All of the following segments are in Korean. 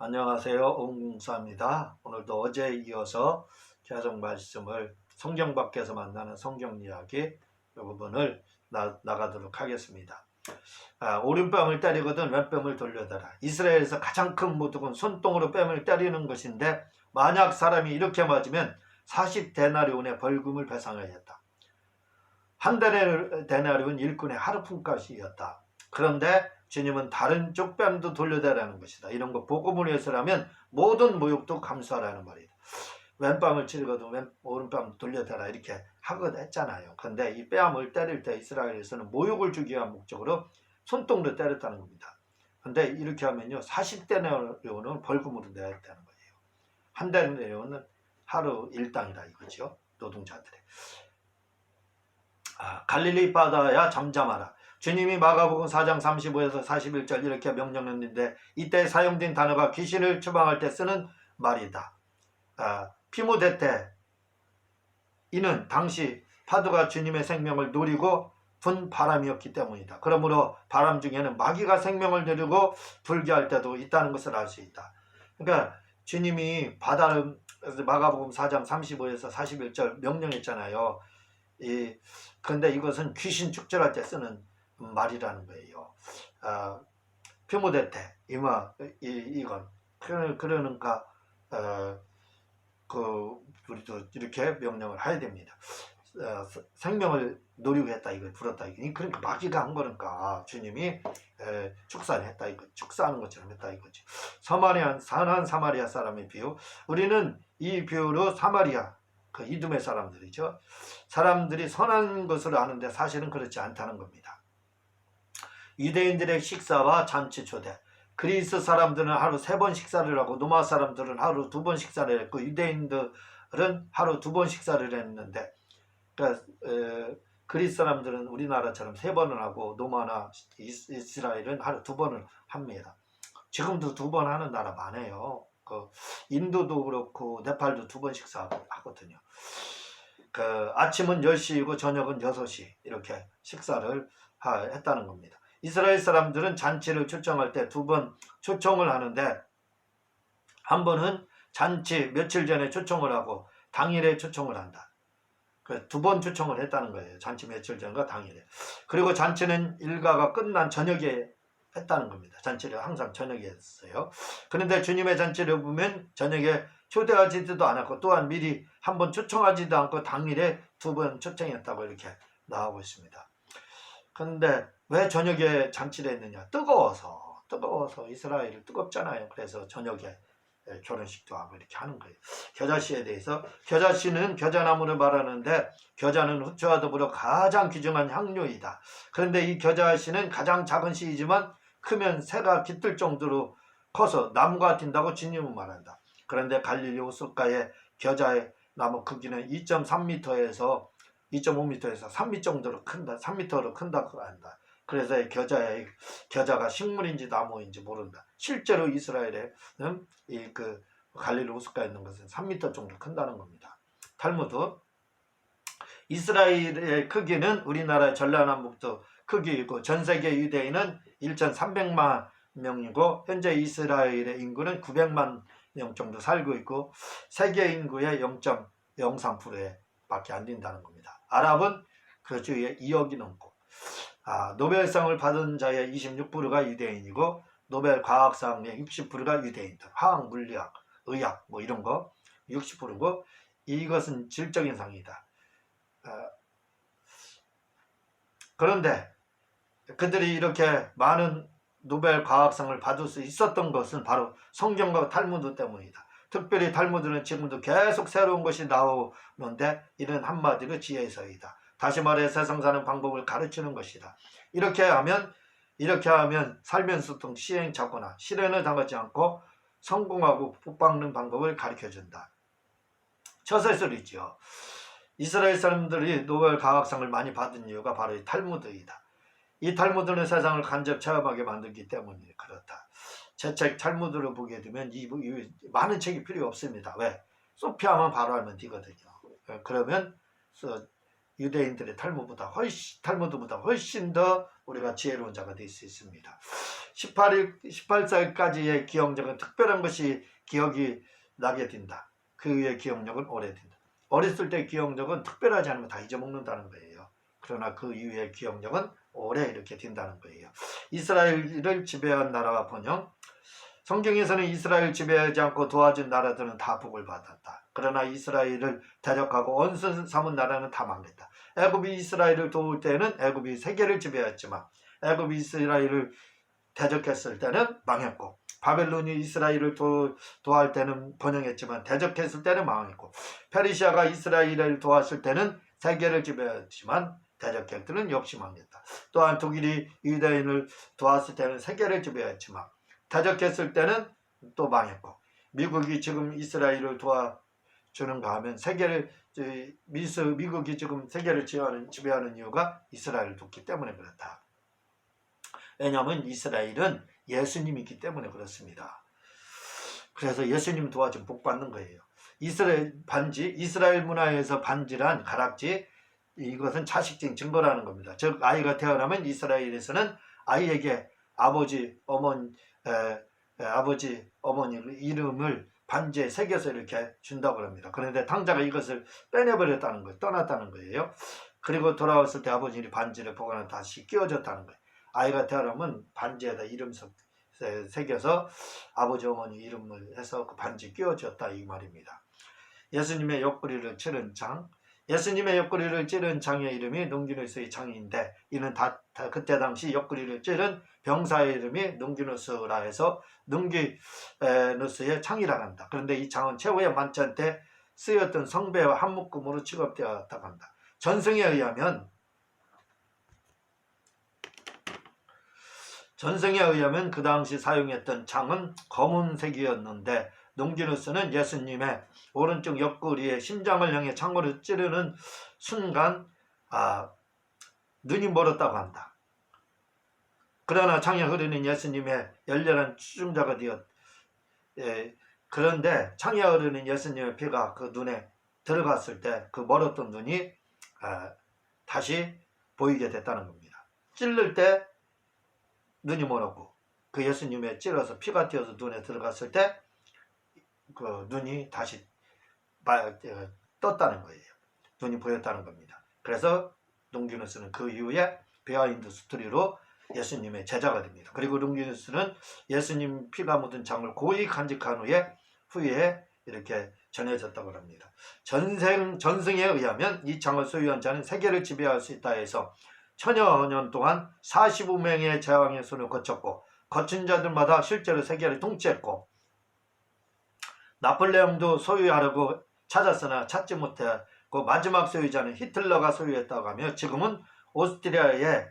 안녕하세요. 옹사입니다. 오늘도 어제에 이어서 계속 말씀을 성경 밖에서 만나는 성경 이야기 이 부분을 나가도록 하겠습니다. 오른뺨을 때리거든 왼뺨을 돌려달라. 이스라엘에서 가장 큰 모독은 손등으로 뺨을 때리는 것인데 만약 사람이 이렇게 맞으면 40데나리온의 벌금을 배상해야 했다. 한 데나리온 일꾼의 하루 품값이었다. 그런데 주님은 다른 쪽 뺨도 돌려달라는 것이다. 이런 거 복음을 위해서라면 모든 모욕도 감수하라는 말이다. 왼뺨을 치르거든 오른뺨 돌려달라 이렇게 하거든 했잖아요. 근데 이 뺨을 때릴 때 이스라엘에서는 모욕을 주기 위한 목적으로 손등으로 때렸다는 겁니다. 근데 이렇게 하면요 40데나리온을 벌금으로 내야 했다는 거예요. 한 데나리온은 하루 일당이다 이거죠. 노동자들의. 갈릴리 바다야 잠잠하라. 주님이 마가복음 4장 35에서 41절 이렇게 명령했는데 이때 사용된 단어가 귀신을 추방할 때 쓰는 말이다. 피모데테 이는 당시 파도가 주님의 생명을 노리고 분 바람이었기 때문이다. 그러므로 바람 중에는 마귀가 생명을 누리고 불게 할 때도 있다는 것을 알 수 있다. 그러니까 주님이 바다를 마가복음 4장 35에서 41절 명령했잖아요. 그런데 이것은 귀신 축절할 때 쓰는 말이라는 거예요. 피모데테 이건 그러니까 우리도 이렇게 명령을 해야 됩니다. 생명을 노리고 했다 이거 불었다 이거 그러니까 마귀가 한 거니까 주님이 축사를 했다 이거 축사하는 것처럼 했다 이거지. 선한 사마리아 사람의 비유. 우리는 이 비유로 사마리아 그 이두메 사람들이죠. 사람들이 선한 것을 아는데 사실은 그렇지 않다는 겁니다. 유대인들의 식사와 잔치 초대. 그리스 사람들은 하루 3번 식사를 하고 로마 사람들은 하루 2번 식사를 했고 유대인들은 하루 2번 식사를 했는데 그러니까 그리스 사람들은 우리나라처럼 3번을 하고 로마나 이스라엘은 하루 2번을 합니다. 지금도 2번 하는 나라 많아요. 인도도 그렇고 네팔도 2번 식사하거든요. 아침은 10시이고 저녁은 6시 이렇게 식사를 했다는 겁니다. 이스라엘 사람들은 잔치를 초청할 때 2번 초청을 하는데 한 번은 잔치 며칠 전에 초청을 하고 당일에 초청을 한다. 2번 초청을 했다는 거예요. 잔치 며칠 전과 당일에. 그리고 잔치는 일가가 끝난 저녁에 했다는 겁니다. 잔치를 항상 저녁에 했어요. 그런데 주님의 잔치를 보면 저녁에 초대하지도 않았고 또한 미리 한번 초청하지도 않고 당일에 2번 초청했다고 이렇게 나오고 있습니다. 그런데 왜 저녁에 잔치를 했느냐? 뜨거워서 이스라엘이 뜨겁잖아요. 그래서 저녁에 결혼식도 하고 이렇게 하는 거예요. 겨자씨에 대해서 겨자씨는 겨자나무를 말하는데 겨자는 후추와 더불어 가장 귀중한 향료이다. 그런데 이 겨자씨는 가장 작은 씨이지만 크면 새가 깃들 정도로 커서 나무가 튄다고 주님은 말한다. 그런데 갈릴리 호숫가의 겨자의 나무 크기는 2.3m에서 2.5m에서 3m 정도로 큰다. 3m로 큰다고 한다. 그래서 겨자가 식물인지 나무인지 모른다. 실제로 이스라엘에는 갈릴리 호숫가에 있는 것은 3m 정도 큰다는 겁니다. 탈무드. 이스라엘의 크기는 우리나라의 전라남북도 크기이고 전 세계 유대인은 1,300만 명이고 현재 이스라엘의 인구는 900만 명 정도 살고 있고 세계 인구의 0.03%에 밖에 안 된다는 겁니다. 아랍은 그 주위에 2억이 넘고 노벨상을 받은 자의 26%가 유대인이고 노벨 과학상의 60%가 유대인들. 화학, 물리학, 의학 뭐 이런 거 60%고 이것은 질적인 상이다. 그런데 그들이 이렇게 많은 노벨 과학상을 받을 수 있었던 것은 바로 성경과 탈무드 때문이다. 특별히 탈무드는 지금도 계속 새로운 것이 나오는데 이는 한마디로 지혜서이다. 다시 말해 세상 사는 방법을 가르치는 것이다. 이렇게 하면 살면서도 시행착오나 실현을 당하지 않고 성공하고 복받는 방법을 가르쳐준다. 처세술이죠. 이스라엘 사람들이 노벨 과학상을 많이 받은 이유가 바로 이 탈무드이다. 이 탈무드는 세상을 간접 체험하게 만들기 때문에 그렇다. 제 책 탈무드를 보게 되면 많은 책이 필요 없습니다. 왜? 소피아만 바로 알면 되거든요. 그러면 유대인들의 탈무드보다 훨씬 더 우리가 지혜로운 자가 될 수 있습니다. 18살까지의 기억력은 특별한 것이 기억이 나게 된다. 그의 기억력은 오래된다. 어렸을 때 기억력은 특별하지 않으면 다 잊어먹는다는 거예요. 그러나 그 이후의 기억력은 오래 이렇게 된다는 거예요. 이스라엘을 지배한 나라와 번영. 성경에서는 이스라엘 지배하지 않고 도와준 나라들은 다 복을 받았다. 그러나 이스라엘을 대적하고 원수 삼은 나라는 다 망했다. 애굽이 이스라엘을 도울 때는 애굽이 세계를 지배했지만 애굽이 이스라엘을 대적했을 때는 망했고, 바벨론이 이스라엘을 도할 때는 번영했지만 대적했을 때는 망했고, 페르시아가 이스라엘을 도왔을 때는 세계를 지배했지만 대적객들은 역시 망했다. 또한 독일이 유대인을 도왔을 때는 세계를 지배했지만 대적했을 때는 또 망했고, 미국이 지금 이스라엘을 도와주는가 하면 미국이 지금 세계를 지배하는 이유가 이스라엘을 돕기 때문에 그렇다. 왜냐하면 이스라엘은 예수님이기 때문에 그렇습니다. 그래서 예수님 도와주면 복 받는 거예요. 이스라엘 문화에서 반지란 가락지, 이것은 자식적 증거라는 겁니다. 즉 아이가 태어나면 이스라엘에서는 아이에게 아버지 어머니 이름을 반지에 새겨서 이렇게 준다고 합니다. 그런데 당자가 이것을 빼내버렸다는 거예요. 떠났다는 거예요. 그리고 돌아왔을 때 아버지는 반지를 보관해 다시 끼워줬다는 거예요. 아이가 태어나면 반지에다 이름 새겨서 아버지 어머니 이름을 해서 그 반지 끼워줬다 이 말입니다. 예수님의 옆구리를 찌른 장. 예수님의 옆구리를 찌른 장의 이름이 롱기누스의 장인데, 이는 그때 당시 옆구리를 찌른 병사의 이름이 롱기누스라 해서 롱기누스의 창이라고 한다. 그런데 이 장은 최후의 만찬 때 쓰였던 성배와 한묶음으로 취급되었다고 한다. 전승에 의하면 그 당시 사용했던 창은 검은색이었는데, 롱기누스는 예수님의 오른쪽 옆구리에 심장을 향해 창으로 찌르는 순간 눈이 멀었다고 한다. 그러나 창에 흐르는 예수님의 열렬한 추종자가 그런데 창에 흐르는 예수님의 피가 그 눈에 들어갔을 때 그 멀었던 눈이 다시 보이게 됐다는 겁니다. 찔를 때 눈이 멀었고, 그 예수님의 찔러서 피가 튀어서 눈에 들어갔을 때 그 눈이 다시 떴다는 거예요. 눈이 보였다는 겁니다. 그래서 롱기누스는 그 이후에 비하인드 스토리로 예수님의 제자가 됩니다. 그리고 롱기누스는 예수님 피가 묻은 장을 고이 간직한 후에 이렇게 전해졌다고 합니다. 전승에 의하면 이 장을 소유한 자는 세계를 지배할 수 있다 해서 천여 년 동안 45명의 제왕의 손을 거쳤고, 거친 자들마다 실제로 세계를 통치했고, 나폴레옹도 소유하려고 찾았으나 찾지 못했고, 마지막 소유자는 히틀러가 소유했다고 하며, 지금은 오스트리아의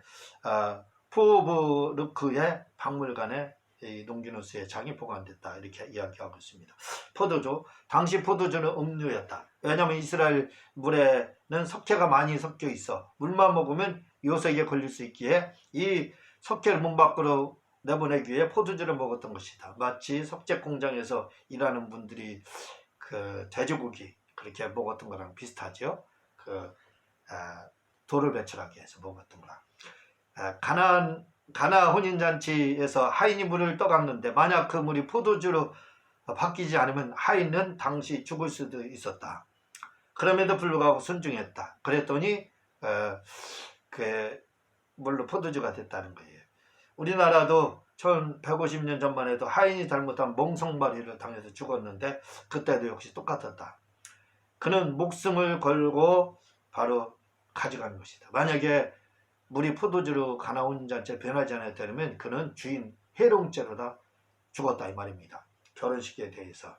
포브르크의 박물관에 이 롱기누스의 장이 보관됐다 이렇게 이야기하고 있습니다. 포도주, 당시 포도주는 음료였다. 왜냐하면 이스라엘 물에는 석회가 많이 섞여 있어 물만 먹으면 요석에 걸릴 수 있기에 이 석회를 문 밖으로 내보내기 위해 포도주를 먹었던 것이다. 마치 석재 공장에서 일하는 분들이 그 돼지고기 그렇게 먹었던 거랑 비슷하죠. 돌을 배출하기 위해서 먹었던 거랑. 가나 혼인잔치에서 하인이 물을 떠갔는데 만약 그 물이 포도주로 바뀌지 않으면 하인은 당시 죽을 수도 있었다. 그럼에도 불구하고 순종했다. 그랬더니 그 물로 포도주가 됐다는 거예요. 우리나라도 1150년 전만 해도 하인이 잘못한 멍석마리를 당해서 죽었는데 그때도 역시 똑같았다. 그는 목숨을 걸고 바로 가져간 것이다. 만약에 물이 포도주로 가나 혼인잔치에 변하지 않았다면 그는 주인 해롱죄로다 죽었다 이 말입니다. 결혼식에 대해서.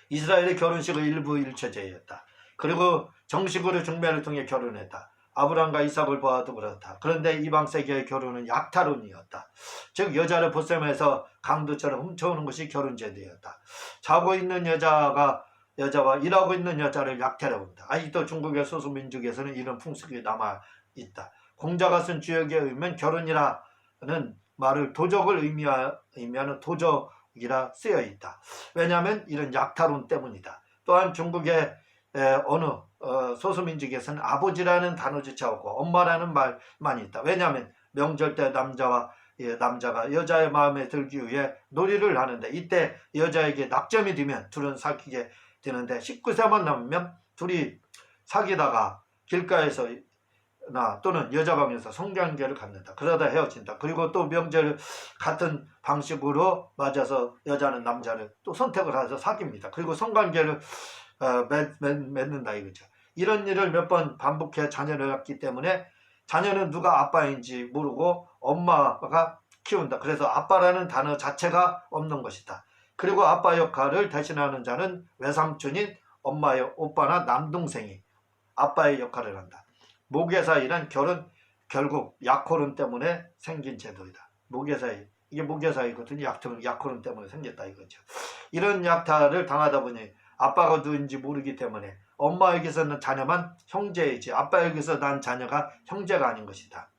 이스라엘의 결혼식은 일부 일처제였다. 그리고 정식으로 중매를 통해 결혼했다. 아브람과 이삭을 보아도 그렇다. 그런데 이방 세계의 결혼은 약탈혼이었다. 즉 여자를 보쌈해서 강도처럼 훔쳐오는 것이 결혼제도였다. 자고 있는 여자와 일하고 있는 여자를 약탈해온다. 아직도 중국의 소수민족에서는 이런 풍습이 남아있다. 공자가 쓴 주역에 의하면 결혼이라는 말을 도적을 의미하는 도적이라 쓰여있다. 왜냐하면 이런 약탈혼 때문이다. 또한 중국의 어느 소수민족에서는 아버지라는 단어조차 없고 엄마라는 말만 있다. 왜냐하면 명절 때 남자와 남자가 여자의 마음에 들기 위해 놀이를 하는데 이때 여자에게 낙점이 되면 둘은 사귀게 되는데 19세만 넘으면 둘이 사귀다가 길가에서 또는 여자 방에서 성관계를 갖는다. 그러다 헤어진다. 그리고 또 명절 같은 방식으로 맞아서 여자는 남자를 또 선택을 해서 사귀입니다. 그리고 성관계를 맺는다 이거죠. 이런 일을 몇 번 반복해 자녀를 낳기 때문에 자녀는 누가 아빠인지 모르고 엄마가 키운다. 그래서 아빠라는 단어 자체가 없는 것이다. 그리고 아빠 역할을 대신하는 자는 외삼촌인 엄마의 오빠나 남동생이 아빠의 역할을 한다. 모계사이란 결국 약혼혼 때문에 생긴 제도이다. 모계사이, 이게 모계사이거든요. 약혼혼 때문에 생겼다 이거죠. 이런 약탈을 당하다 보니 아빠가 누군지 모르기 때문에 엄마에게서는 자녀만 형제이지 아빠에게서 난 자녀가 형제가 아닌 것이다.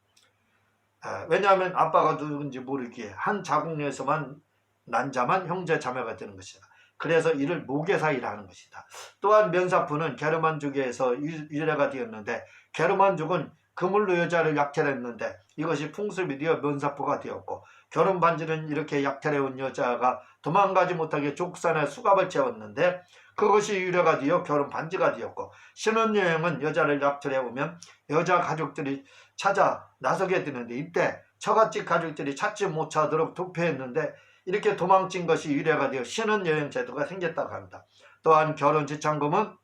왜냐하면 아빠가 누군지 모르기에 한 자궁에서만 난 자만 형제 자매가 되는 것이다. 그래서 이를 모계사이라 하는 것이다. 또한 면사푸는 게르만족에서 유래가 되었는데 게르만족은 그물로 여자를 약탈했는데 이것이 풍습이 되어 면사푸가 되었고 결혼 반지는 이렇게 약탈해온 여자가 도망가지 못하게 족산에 수갑을 채웠는데 그것이 유래가 되어 결혼 반지가 되었고 신혼여행은 여자를 약탈해오면 여자 가족들이 찾아 나서게 되는데 이때 처갓집 가족들이 찾지 못하도록 도피했는데 이렇게 도망친 것이 유래가 되어 신혼여행 제도가 생겼다고 합니다. 또한 결혼지참금은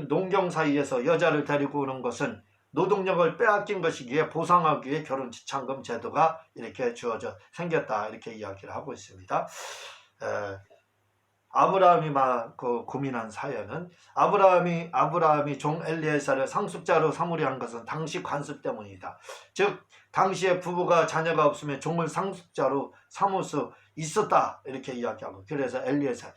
농경 사이에서 여자를 데리고 오는 것은 노동력을 빼앗긴 것이기에 보상하기 위해 결혼지참금 제도가 이렇게 주어져 생겼다 이렇게 이야기를 하고 있습니다. 아브라함이 고민한 사연은 아브라함이 종 엘리에셀을 상속자로 삼으려 한 것은 당시 관습 때문이다. 즉 당시에 부부가 자녀가 없으면 종을 상속자로 삼을 수 있었다 이렇게 이야기하고 그래서 엘리에셀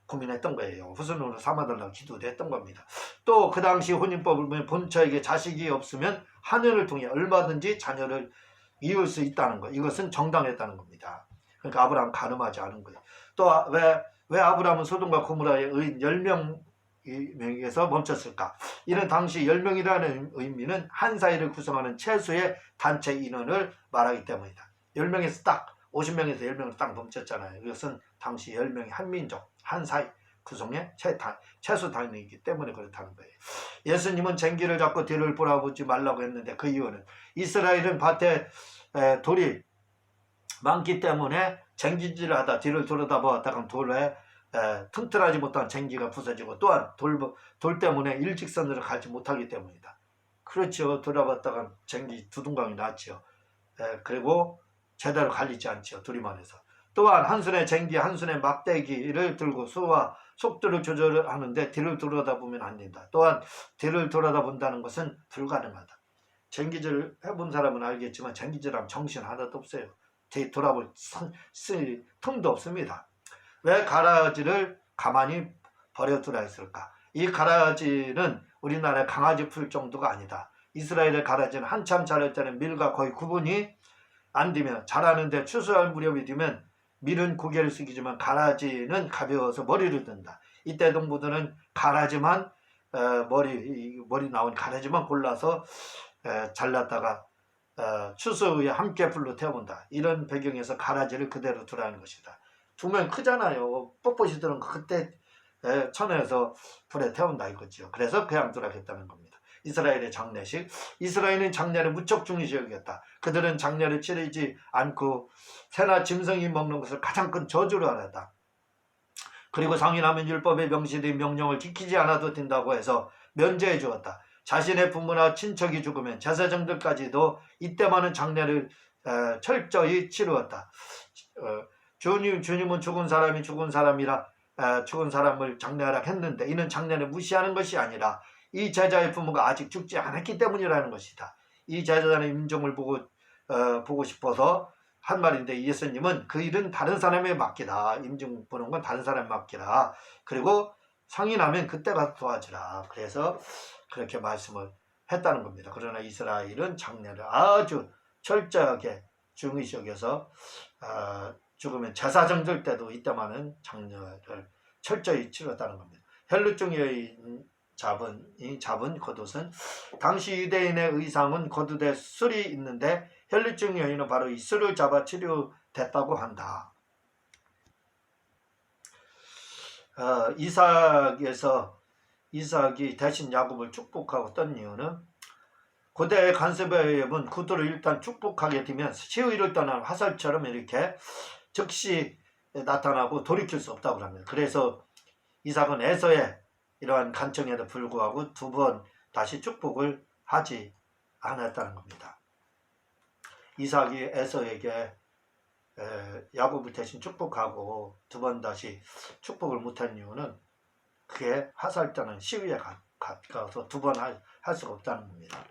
고민했던 거예요. 후손으로 삼아달라고 기도도 했던 겁니다. 또 그 당시 혼인법을 보면 본처에게 자식이 없으면 하늘을 통해 얼마든지 자녀를 이을 수 있다는 것. 이것은 정당했다는 겁니다. 그러니까 아브라함 가늠하지 않은 거예요. 또 왜 아브라함은 소돔과 고모라의 의인 10명에서 멈췄을까? 이는 당시 10명이라는 의미는 한 사회를 구성하는 최소의 단체 인원을 말하기 때문이다. 10명에서 딱 50명에서 10명으로 딱 멈췄잖아요. 이것은 당시 10명이 한 민족, 한 사회 구성의 최소 단위이기 때문에 그렇다는 거예요. 예수님은 쟁기를 잡고 뒤를 돌아보지 말라고 했는데 그 이유는 이스라엘은 밭에 돌이 많기 때문에 쟁기질을 하다 뒤를 돌아다보았다가 돌에 튼튼하지 못한 쟁기가 부서지고 또한 돌 때문에 일직선으로 가지 못하기 때문이다. 그렇죠. 돌아봤다가 쟁기 두둥강이 났죠. 그리고 제대로 갈리지 않죠. 두리만해서. 또한 한 손에 쟁기 한 손에 막대기를 들고 수와 속도를 조절하는데 뒤를 돌아다보면 안 된다. 또한 뒤를 돌아다본다는 것은 불가능하다. 쟁기질 해본 사람은 알겠지만 쟁기질하면 정신 하나도 없어요. 돌아볼 쓸 틈도 없습니다. 왜 가라지를 가만히 버려두라 했을까? 이 가라지는 우리나라의 강아지 풀 정도가 아니다. 이스라엘의 가라지는 한참 자랄 때는 밀과 거의 구분이 안 되며 자라는데 추수할 무렵이 되면 밀은 고개를 숙이지만 가라지는 가벼워서 머리를 든다. 이때 동부들은 가라지만 머리 나온 가라지만 골라서 잘랐다가 추수 후에 함께 불로 태운다. 이런 배경에서 가라지를 그대로 두라는 것이다. 두면 크잖아요. 뻣뻣이 들은 거 그때 천에서 불에 태운다 이거죠. 그래서 그냥 두라겠다는 겁니다. 이스라엘의 장례식. 이스라엘은 장례를 무척 중요시 여겼다. 그들은 장례를 치르지 않고 새나 짐승이 먹는 것을 가장 큰 저주로 알았다. 그리고 상인하면 율법에 명시된 명령을 지키지 않아도 된다고 해서 면제해 주었다. 자신의 부모나 친척이 죽으면 제사장들까지도 이때만은 장례를 철저히 치루었다. 주님은 죽은 사람을 장례하라 했는데 이는 장례를 무시하는 것이 아니라 이 제자의 부모가 아직 죽지 않았기 때문이라는 것이다. 이 제자의 임종을 보고 싶어서 한 말인데 예수님은 그 일은 다른 사람에 맡기라. 임종 보는 건 다른 사람에 맡기라. 그리고 상인하면 그때 가서 도와주라. 그래서 그렇게 말씀을 했다는 겁니다. 그러나 이스라엘은 장례를 아주 철저하게 중요시 여겨서 죽으면 제사장들 때도 이때만은 장례를 철저히 치렀다는 겁니다. 헬루증 여인 잡은 겉옷은 당시 유대인의 의상은 겉옷에 술이 있는데 혈류증 여인은 바로 이 술을 잡아 치료됐다고 한다. 이삭이 대신 야곱을 축복하고 떤 이유는 고대 간섭의업은 구두를 일단 축복하게 되면 시위를 떠난 화살처럼 이렇게 즉시 나타나고 돌이킬 수 없다고 합니다. 그래서 이삭은 에서의 이러한 간청에도 불구하고 두 번 다시 축복을 하지 않았다는 겁니다. 이삭이 에서에게 야곱을 대신 축복하고 두 번 다시 축복을 못한 이유는 그게 화살자는 시위에 가까워서 두 번 할 수가 없다는 겁니다.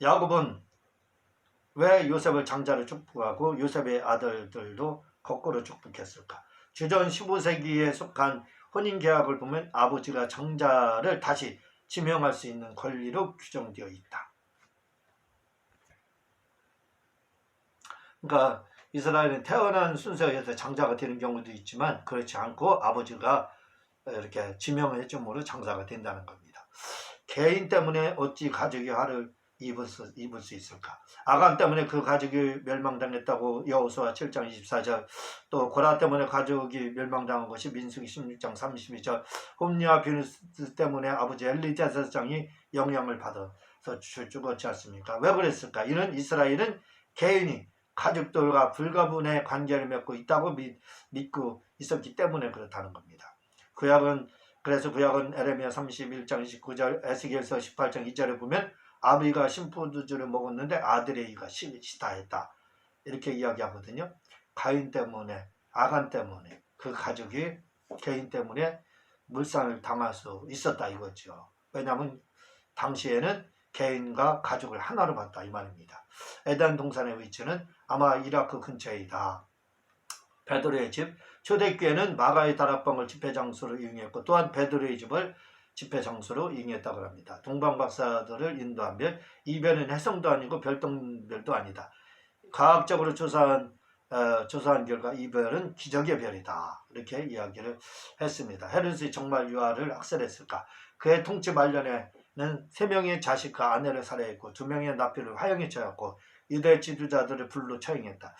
야곱은 왜 요셉을 장자를 축복하고 요셉의 아들들도 거꾸로 축복했을까? 주전 15세기에 속한 혼인계약을 보면 아버지가 장자를 다시 지명할 수 있는 권리로 규정되어 있다. 그러니까 이스라엘은 태어난 순서에 의해서 장자가 되는 경우도 있지만 그렇지 않고 아버지가 이렇게 지명해 줌으로 장자가 된다는 겁니다. 개인 때문에 어찌 가족이 화를 입을 수 있을까? 아간 때문에 그 가족이 멸망당했다고 여호수아 7장 24절, 또 고라 때문에 가족이 멸망당한 것이 민수기 16장 32절, 홈리와 비누스 때문에 아버지 엘리제사장이 영향을 받아서 죽었지 않습니까? 왜 그랬을까? 이는 이스라엘은 개인이 가족들과 불가분의 관계를 맺고 있다고 믿고 있었기 때문에 그렇다는 겁니다. 그래서 구약은 에레미야 31장 29절, 에스겔서 18장 2절에 보면 아비가 신포도주를 먹었는데 아들의 이가 시다했다, 이렇게 이야기하거든요. 가인 때문에, 아간 때문에 그 가족이 개인 때문에 물상을 당할 수 있었다 이거죠. 왜냐하면 당시에는 개인과 가족을 하나로 봤다 이 말입니다. 에덴 동산의 위치는 아마 이라크 근처이다. 베드로의 집, 초대교회는 마가의 다락방을 집회장소로 이용했고 또한 베드로의 집을 집회장소로 이용했다고 합니다. 동방박사들을 인도한 별, 이 별은 해성도 아니고 별똥별도 아니다. 과학적으로 조사한 결과 이 별은 기적의 별이다, 이렇게 이야기를 했습니다. 헤롯이 정말 유아를 학살했을까? 그의 통치 말년에는 3명의 자식과 아내를 살해했고 2명의 나피를 화형에 처했고 유대 지도자들을 불로 처형했다.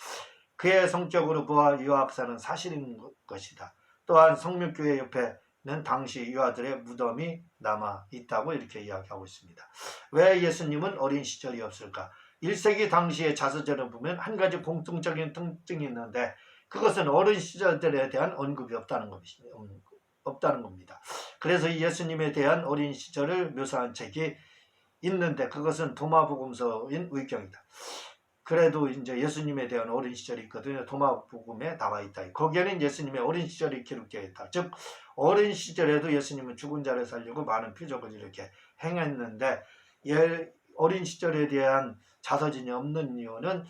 그의 성격으로 보아 유아 학살은 사실인 것이다. 또한 성육교회 옆에는 당시 유아들의 무덤이 남아 있다고 이렇게 이야기하고 있습니다. 왜 예수님은 어린 시절이 없을까? 1세기 당시의 자서전을 보면 한 가지 공통적인 특징이 있는데 그것은 어린 시절들에 대한 언급이 없다는 겁니다. 그래서 예수님에 대한 어린 시절을 묘사한 책이 있는데 그것은 도마복음서인 의경이다. 그래도 이제 예수님에 대한 어린 시절이 있거든요. 도마복음에 나와 있다. 거기에는 예수님의 어린 시절이 기록되어 있다. 즉 어린 시절에도 예수님은 죽은 자를 살리고 많은 표적을 이렇게 행했는데 어린 시절에 대한 자서전이 없는 이유는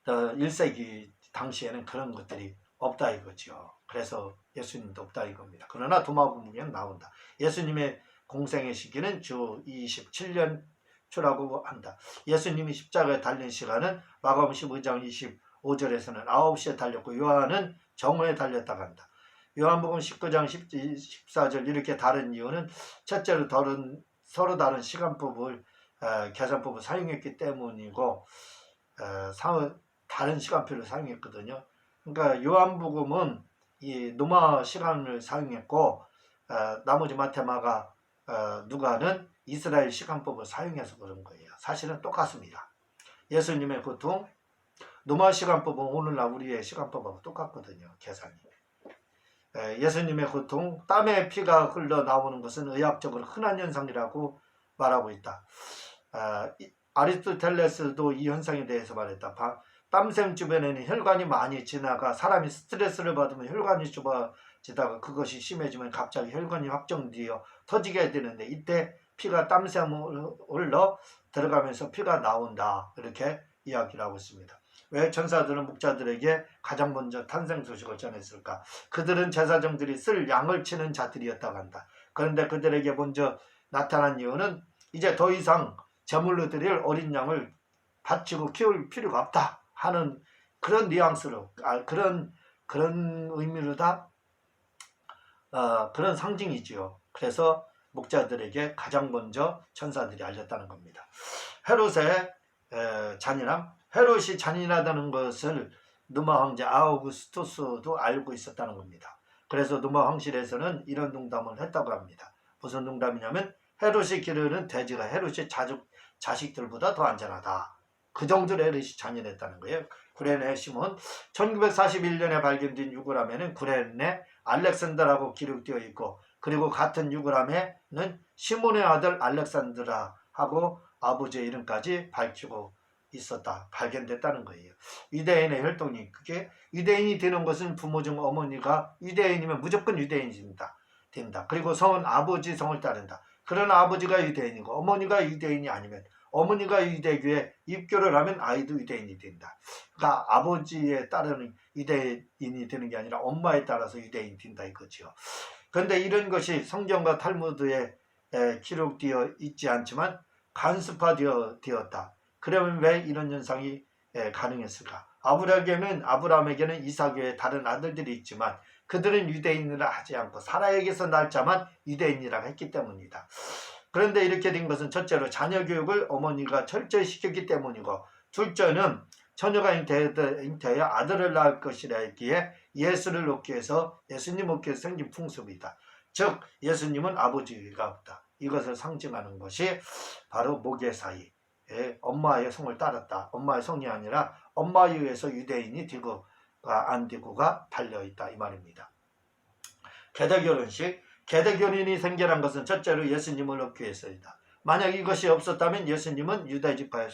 1세기 당시에는 그런 것들이 없다 이거죠. 그래서 예수님도 없다 이겁니다. 그러나 도마복음에는 나온다. 예수님의 공생의 시기는 주 27년 초라고 한다. 예수님이 십자가에 달린 시간은 마가복음 15장 25절에서는 9시에 달렸고 요한은 정오에 달렸다고 한다. 요한복음 19장 14절 이렇게 다른 이유는 첫째로 서로 다른 시간법을 계산법을 사용했기 때문이고 다른 시간표를 사용했거든요. 그러니까 요한복음은 이 노마 시간을 사용했고 나머지 마태, 마가, 누가는 이스라엘 시간법을 사용해서 그런 거예요. 사실은 똑같습니다. 예수님의 고통, 노마 시간법은 오늘날 우리의 시간법하고 똑같거든요. 계산이. 예수님의 고통, 땀에 피가 흘러나오는 것은 의학적으로 흔한 현상이라고 말하고 있다. 아리스토텔레스도 이 현상에 대해서 말했다. 땀샘 주변에는 혈관이 많이 지나가 사람이 스트레스를 받으면 혈관이 좁아지다가 그것이 심해지면 갑자기 혈관이 확정되어 터지게 되는데 이때 피가 땀샘을 흘러 들어가면서 피가 나온다, 이렇게 이야기를 하고 있습니다. 왜 천사들은 목자들에게 가장 먼저 탄생 소식을 전했을까? 그들은 제사장들이 쓸 양을 치는 자들이었다고 한다. 그런데 그들에게 먼저 나타난 이유는 이제 더 이상 제물로 드릴 어린 양을 바치고 키울 필요가 없다 하는 그런 뉘앙스로 그런 의미로 다 그런 상징이지요. 그래서 목자들에게 가장 먼저 천사들이 알렸다는 겁니다. 헤롯의 잔인함, 헤롯이 잔인하다는 것을 누마 황제 아우구스투스도 알고 있었다는 겁니다. 그래서 누마 황실에서는 이런 농담을 했다고 합니다. 무슨 농담이냐면 헤롯이 기르는 돼지가 헤롯의 자식들보다 더 안전하다. 그 정도로 헤롯이 잔인했다는 거예요. 구레네 시몬, 1941년에 발견된 유골함에는 구레네 알렉산더라고 기록되어 있고, 그리고 같은 유골함에는 시몬의 아들 알렉산드라하고 아버지의 이름까지 밝히고 있었다. 발견됐다는 거예요. 유대인의 혈통이, 그게 유대인이 되는 것은 부모 중 어머니가 유대인이면 무조건 유대인이 된다. 그리고 성은 아버지 성을 따른다. 그러나 아버지가 유대인이고 어머니가 유대인이 아니면 어머니가 유대교에 입교를 하면 아이도 유대인이 된다. 그러니까 아버지에 따르는 유대인이 되는 게 아니라 엄마에 따라서 유대인이 된다 이거죠. 그런데 이런 것이 성경과 탈무드에 기록되어 있지 않지만 간섭화되었다. 그러면 왜 이런 현상이 가능했을까? 아브라함에게는 이삭의 다른 아들들이 있지만 그들은 유대인이라 하지 않고 사라에게서 날 자만 유대인이라 했기 때문이다. 그런데 이렇게 된 것은 첫째로 자녀 교육을 어머니가 철저히 시켰기 때문이고, 둘째는 처녀가 잉태하여 아들을 낳을 것이라 했기에 예수를 얻기 위해서, 예수님 얻기 위해서 생긴 풍습이다. 즉 예수님은 아버지가 없다. 이것을 상징하는 것이 바로 모계 사이, 엄마의 성을 따랐다. 엄마의 성이 아니라 엄마에 의해서 유대인이 되고가 안 되고가 달려있다 이 말입니다. 계대결혼식, 계대결혼이 생겨난 것은 첫째로 예수님을 얻기 위해서이다. 만약 이것이 없었다면 예수님은 유다 지파에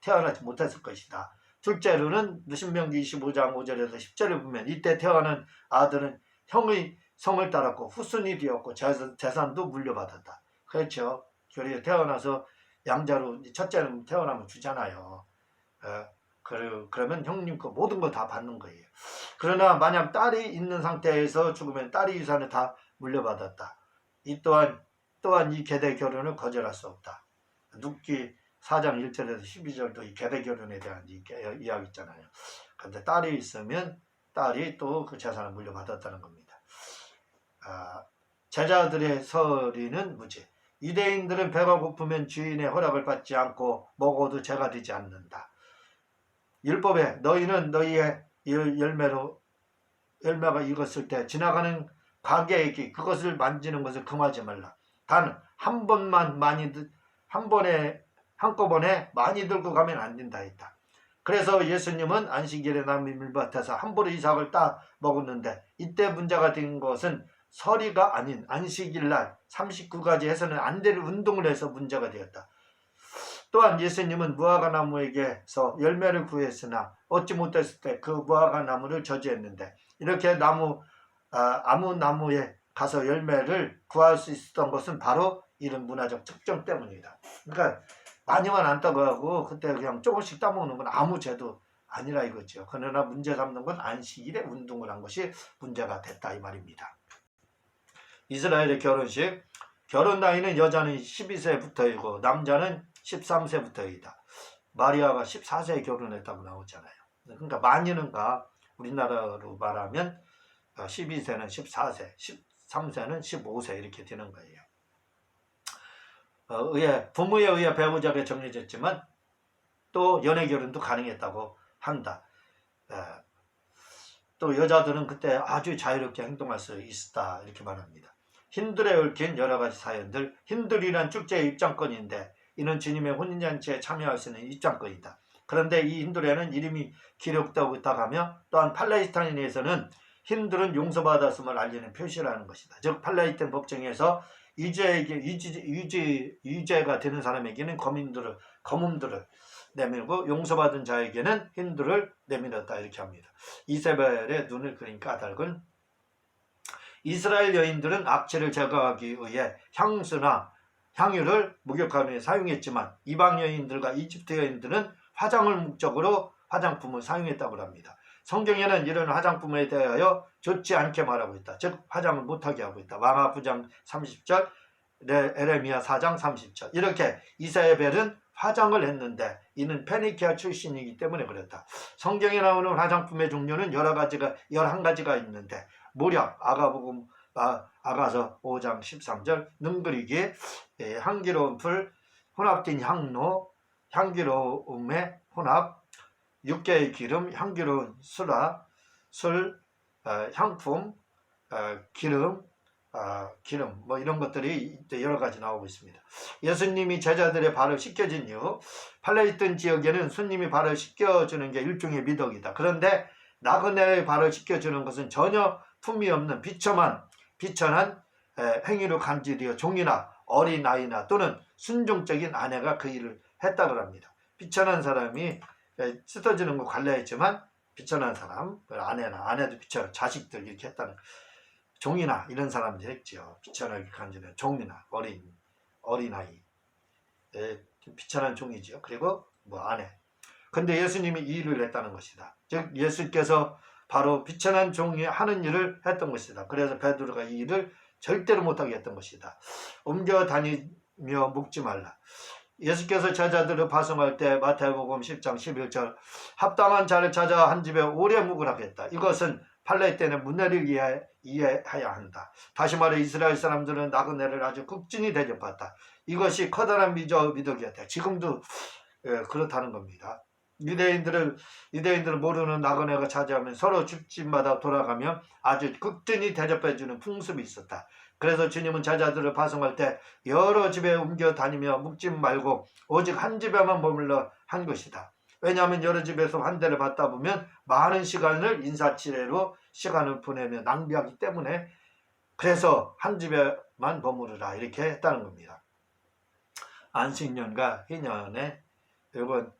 태어나지 못했을 것이다. 둘째로는 신명기 25장 5절에서 10절을 보면 이때 태어난 아들은 형의 성을 따랐고 후손이 되었고 재산도 물려받았다. 그렇죠. 그리고 태어나서 양자로 첫째는 태어나면 주잖아요. 그러면 형님 거 모든 걸 다 받는 거예요. 그러나 만약 딸이 있는 상태에서 죽으면 딸이 유산을 다 물려받았다. 이 또한 이 계대 결혼을 거절할 수 없다. 눕기 4장 1절에서 12절도 이 계대 결혼에 대한 이야기 있잖아요. 그런데 딸이 있으면 딸이 또 그 재산을 물려받았다는 겁니다. 제자들의 서리는 무죄. 유대인들은 배가 고프면 주인의 허락을 받지 않고 먹어도 죄가 되지 않는다. 율법에 너희는 너희의 열매가 익었을 때 지나가는 가게에게 그것을 만지는 것을 금하지 말라. 단 한꺼번에 많이 들고 가면 안 된다 했다. 그래서 예수님은 안식일에 남은 밀밭에서 함부로 이삭을 따 먹었는데, 이때 문제가 된 것은 서리가 아닌 안식일날 39가지 해서는 안 될 운동을 해서 문제가 되었다. 또한 예수님은 무화과 나무에게서 열매를 구했으나 얻지 못했을 때 그 무화과 나무를 저주했는데, 이렇게 아무 나무에 가서 열매를 구할 수 있었던 것은 바로 이런 문화적 특정 때문이다. 그러니까 많이만 안 따가고 그때 그냥 조금씩 따먹는 건 아무 죄도 아니라 이거죠. 그러나 문제 삼는 건 안식일에 운동을 한 것이 문제가 됐다 이 말입니다. 이스라엘의 결혼식, 결혼 나이는 여자는 12세부터이고 남자는 13세부터이다. 마리아가 14세에 결혼했다고 나오잖아요. 그러니까 만인은가 우리나라로 말하면 12세는 14세, 13세는 15세 이렇게 되는 거예요. 부모에 의해 배우자가 정해졌지만 또 연애 결혼도 가능했다고 한다. 또 여자들은 그때 아주 자유롭게 행동할 수 있었다 이렇게 말합니다. 힌들에 얽힌 여러 가지 사연들, 힌들이란 축제의 입장권인데 이는 주님의 혼인잔치에 참여할 수 있는 입장권이다. 그런데 이 힌들에는 이름이 기록되고 있다가며 또한 팔레스타인에서는 힌들은 용서받았음을 알리는 표시라는 것이다. 즉 팔레스타인 법정에서 유죄가 되는 사람에게는 검음들을 내밀고 용서받은 자에게는 힌들을 내밀었다 이렇게 합니다. 이세벨의 눈을 그린 까닭은 이스라엘 여인들은 악취를 제거하기 위해 향수나 향유를 목욕함에 사용했지만 이방 여인들과 이집트 여인들은 화장을 목적으로 화장품을 사용했다고 합니다. 성경에는 이런 화장품에 대하여 좋지 않게 말하고 있다. 즉 화장을 못하게 하고 있다. 왕하 9장 30절, 에레미야 4장 30절. 이렇게 이세벨은 화장을 했는데 이는 페니키아 출신이기 때문에 그랬다. 성경에 나오는 화장품의 종류는 11가지가 있는데 무력, 아가서 5장 13절, 능그리기, 향기로운 풀, 혼합된 향로, 향기로움의 혼합, 육개의 기름, 향기로운 술, 향품, 기름 뭐 이런 것들이 여러 가지 나오고 있습니다. 예수님이 제자들의 발을 씻겨준 이후 팔레스타인 지역에는 손님이 발을 씻겨주는 게 일종의 미덕이다. 그런데 나그네의 발을 씻겨주는 것은 전혀 품위 없는 비천한 행위로 간주되어 종이나 어린아이나 또는 순종적인 아내가 그 일을 했다고 합니다. 비천한 사람이 씻어주는 거 관례했지만 비천한 사람, 아내도 비천, 자식들 이렇게 했다는, 종이나 이런 사람들이 했죠. 비천하게 간주는 종이나 어린아이, 비천한 종이죠. 그리고 아내. 근데 예수님이 이 일을 했다는 것이다. 즉 예수께서 바로 비천한 종이 하는 일을 했던 것이다. 그래서 베드로가 이 일을 절대로 못하게 했던 것이다. 옮겨 다니며 묵지 말라. 예수께서 제자들을 파송할 때 마태복음 10장 11절 합당한 자를 찾아 한 집에 오래 묵으라 했다. 이것은 팔레스타인의 문화를 이해해야 한다. 다시 말해 이스라엘 사람들은 나그네를 아주 극진히 대접했다. 이것이 커다란 미덕이었다. 지금도 그렇다는 겁니다. 유대인들을 모르는 나그네가 차지하면 서로 집집마다 돌아가며 아주 극진히 대접해주는 풍습이 있었다. 그래서 주님은 제자들을 파송할 때 여러 집에 옮겨 다니며 묵지 말고 오직 한 집에만 머물러 한 것이다. 왜냐하면 여러 집에서 환대를 받다 보면 많은 시간을 인사치레로 시간을 보내며 낭비하기 때문에 그래서 한 집에만 머무르라 이렇게 했다는 겁니다. 안식년과 희년에 이건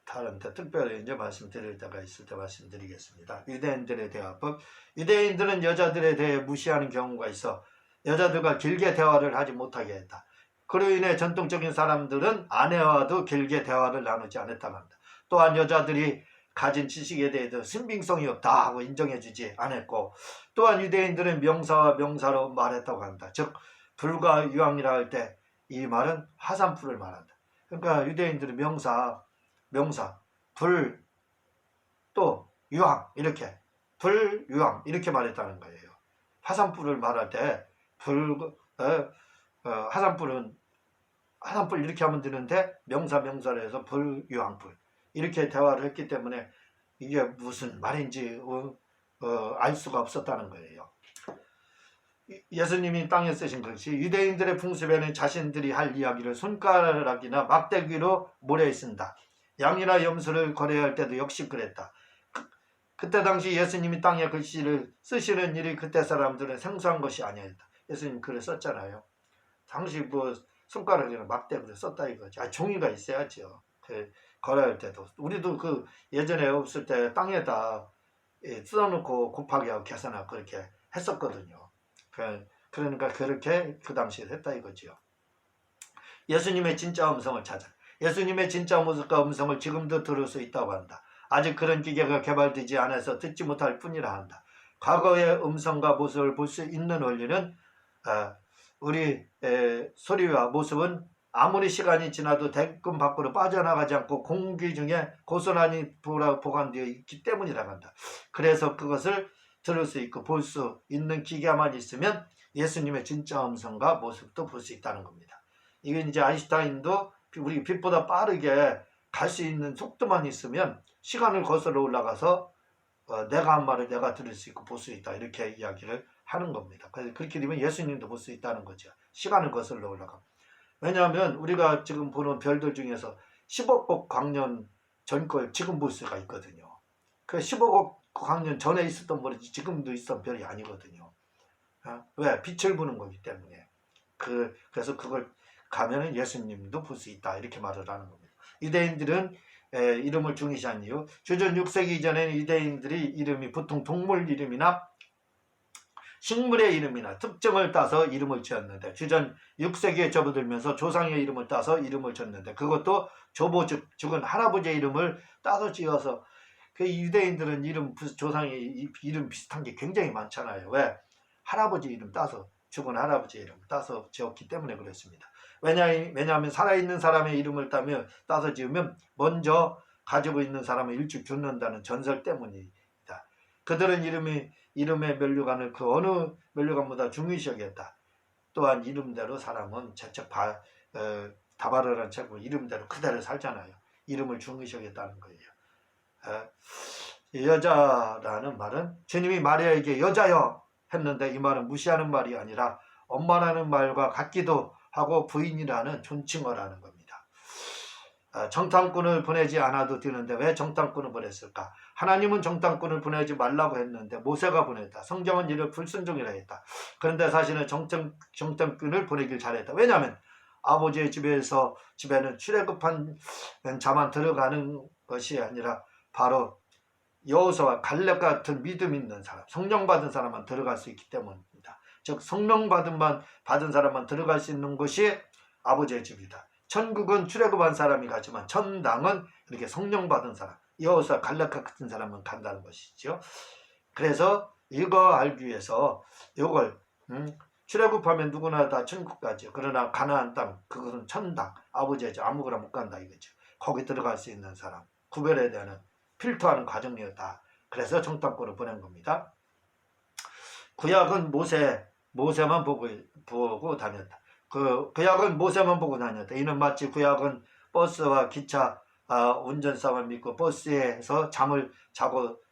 다른 데 특별히 이제 말씀드릴 때가 있을 때 말씀드리겠습니다. 유대인들의 대화법. 유대인들은 여자들에 대해 무시하는 경우가 있어 여자들과 길게 대화를 하지 못하게 했다. 그로 인해 전통적인 사람들은 아내와도 길게 대화를 나누지 않았다고 합니다. 또한 여자들이 가진 지식에 대해서 신빙성이 없다 하고 인정해주지 않았고, 또한 유대인들은 명사와 명사로 말했다고 합니다. 즉 불과 유황이라 할 때 이 말은 화산풀을 말한다. 그러니까 유대인들은 명사, 불, 또 유황 이렇게 유황 이렇게 말했다는 거예요. 화산불을 말할 때 화산불 이렇게 하면 되는데 명사를 해서 불, 유황불 이렇게 대화를 했기 때문에 이게 무슨 말인지 알 수가 없었다는 거예요. 예수님이 땅에 쓰신 것이 유대인들의 풍습에는 자신들이 할 이야기를 손가락이나 막대기로 모래 쓴다. 양이나 염소를 거래할 때도 역시 그랬다. 그때 당시 예수님이 땅에 글씨를 쓰시는 일이 그때 사람들은 생소한 것이 아니었다. 예수님 글을 썼잖아요. 당시 손가락이나 막대기를 썼다 이거지. 종이가 있어야죠. 거래할 때도. 우리도 예전에 없을 때 땅에다 써놓고 곱하기 하고 계산하고 그렇게 했었거든요. 그러니까 그렇게 그 당시에 했다 이거지요. 예수님의 진짜 음성을 찾아. 예수님의 진짜 모습과 음성을 지금도 들을 수 있다고 한다. 아직 그런 기계가 개발되지 않아서 듣지 못할 뿐이라 한다. 과거의 음성과 모습을 볼 수 있는 원리는 우리 소리와 모습은 아무리 시간이 지나도 대금 밖으로 빠져나가지 않고 공기 중에 고스란히 보관되어 있기 때문이라고 한다. 그래서 그것을 들을 수 있고 볼 수 있는 기계만 있으면 예수님의 진짜 음성과 모습도 볼 수 있다는 겁니다. 이게 이제 아인슈타인도 우리 빛보다 빠르게 갈 수 있는 속도만 있으면 시간을 거슬러 올라가서 내가 한 말을 내가 들을 수 있고 볼 수 있다 이렇게 이야기를 하는 겁니다. 그래서 그렇게 되면 예수님도 볼 수 있다는 거죠. 시간을 거슬러 올라가. 왜냐하면 우리가 지금 보는 별들 중에서 10억 광년 전 걸 지금 볼 수가 있거든요. 그 10억 광년 전에 있었던 별이 지금도 있었던 별이 아니거든요. 왜? 빛을 보는 거기 때문에. 그래서 그걸 가면은 예수님도 볼 수 있다 이렇게 말을 하는 겁니다. 유대인들은 이름을 중시한 이유. 주전 6세기 이전에는 유대인들이 이름이 보통 동물 이름이나 식물의 이름이나 특징을 따서 이름을 지었는데 주전 6세기에 접어들면서 조상의 이름을 따서 이름을 지었는데 그것도 조보즉 즉은 할아버지의 이름을 따서 지어서 그 유대인들은 조상의 이름 비슷한 게 굉장히 많잖아요. 왜? 할아버지 이름 따서 죽은 할아버지 이름 따서 지었기 때문에 그렇습니다. 왜냐하면 살아있는 사람의 이름을 따서 지으면 먼저 가지고 있는 사람을 일찍 죽는다는 전설 때문이다. 그들은 이름의 면류관을 그 어느 면류관보다 중요시 여겼다. 또한 이름대로 사람은 다바르란 책으로 이름대로 그대로 살잖아요. 이름을 중요시 여겼다는 거예요. 여자라는 말은 주님이 마리아에게 여자여 했는데 이 말은 무시하는 말이 아니라 엄마라는 말과 같기도 하고 부인이라는 존칭어라는 겁니다. 정탐꾼을 보내지 않아도 되는데 왜 정탐꾼을 보냈을까? 하나님은 정탐꾼을 보내지 말라고 했는데 모세가 보냈다. 성경은 이를 불순종이라 했다. 그런데 사실은 정탐꾼을 보내길 잘했다. 왜냐하면 아버지의 집에는 출애굽한 자만 들어가는 것이 아니라 바로 여호수아와 갈렙 같은 믿음 있는 사람, 성령 받은 사람만 들어갈 수 있기 때문입니다. 즉 성령 받은 사람만 들어갈 수 있는 것이 아버지의 집이다. 천국은 출애굽한 사람이 가지만 천당은 이렇게 성령 받은 사람, 여호수아 갈렙 같은 사람만 간다는 것이죠. 그래서 이거 알기 위해서 이걸 출애굽하면 누구나 다 천국 가죠. 그러나 가나안 땅 그것은 천당, 아버지의 집 아무거나 못 간다 이거죠. 거기 들어갈 수 있는 사람 구별해야 되는 필터하는 과정이었다. 그래서 정탐꾼을 보낸 겁니다. 구약은 모세만 보고 다녔다. 구약은 모세만 보고 다녔다. 이는 마치 구약은 버스와 기차 운전사만 믿고 버스에서 잠을 자고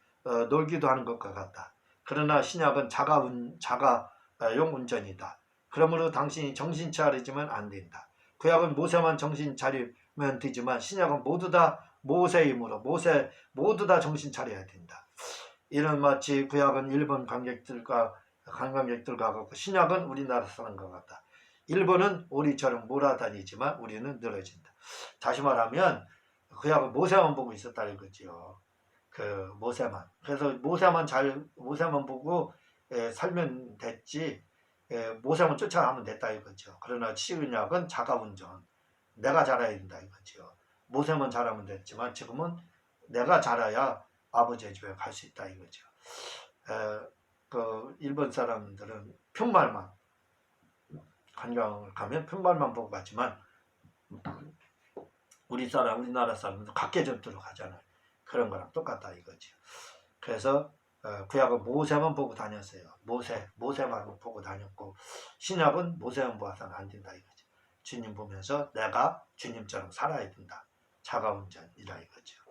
놀기도 하는 것과 같다. 그러나 신약은 자가용 운전이다. 그러므로 당신이 정신 차리지만 안 된다. 구약은 모세만 정신 차리면 되지만 신약은 모두 다 모세이므로 모두 다 정신 차려야 된다. 이는 마치 구약은 일본 관광객들과 같고 신약은 우리나라 사람과 같다. 일본은 우리처럼 몰아다니지만 우리는 늘어진다. 다시 말하면 구약은 모세만 보고 있었다 이거지요. 모세만. 그래서 모세만 보고 살면 됐지. 모세만 쫓아가면 됐다 이거죠. 그러나 신약은 자가운전. 내가 잘해야 된다 이거죠. 모세만 잘하면 됐지만 지금은 내가 잘해야 아버지의 집에 갈 수 있다 이거죠. 일본 사람들은 편말만 관광을 가면 편말만 보고 가지만 우리나라 사람들은 각계전투로 가잖아요. 그런 거랑 똑같다 이거죠. 그래서 구약은 모세만 보고 다녔어요. 모세만 보고 다녔고 신약은 모세만 보아서는 안 된다 이거죠. 주님 보면서 내가 주님처럼 살아야 된다. 자가운전이라 이거죠.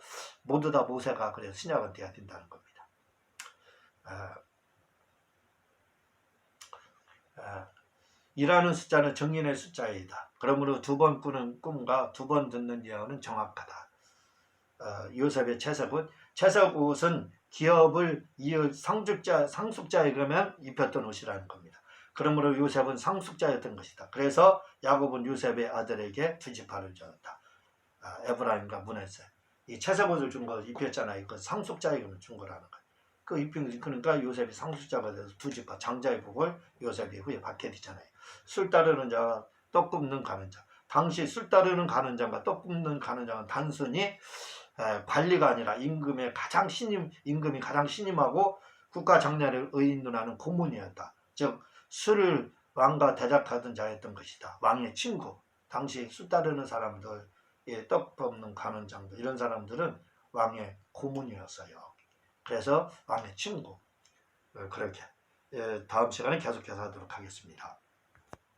모두 다 모세가 그래서 신약은 돼야 된다는 겁니다. 일하는 숫자는 정인의 숫자이다. 그러므로 두 번 꾸는 꿈과 두 번 듣는 예언은 정확하다. 요셉의 채석옷은 기업을 이을 상속자에 그러면 입혔던 옷이라는 겁니다. 그러므로 요셉은 상속자였던 것이다. 그래서 야곱은 요셉의 아들에게 두 지파를 줬다. 에브라임과 므낫세. 이 채석옷을 준 거 입혔잖아요. 그 상속자에게 준 거라는 거예요. 그러니까 요셉이 상속자가 돼서 두 지파 장자의 복을 요셉이 후에 받게 되잖아요. 술 따르는 자와 떡 굽는 가는 자. 당시 술 따르는 가는 자와 떡 굽는 가는 자는 단순히 관리가 아니라 임금이 가장 신임하고 국가 장례를 의인하는 고문이었다. 즉 술을 왕과 대적하던 자였던 것이다. 왕의 친구. 당시 술 따르는 사람들, 떡 굽는 가는 장들 이런 사람들은 왕의 고문이었어요. 그래서 왕의 친구. 그렇게 다음 시간에 계속해서 하도록 하겠습니다.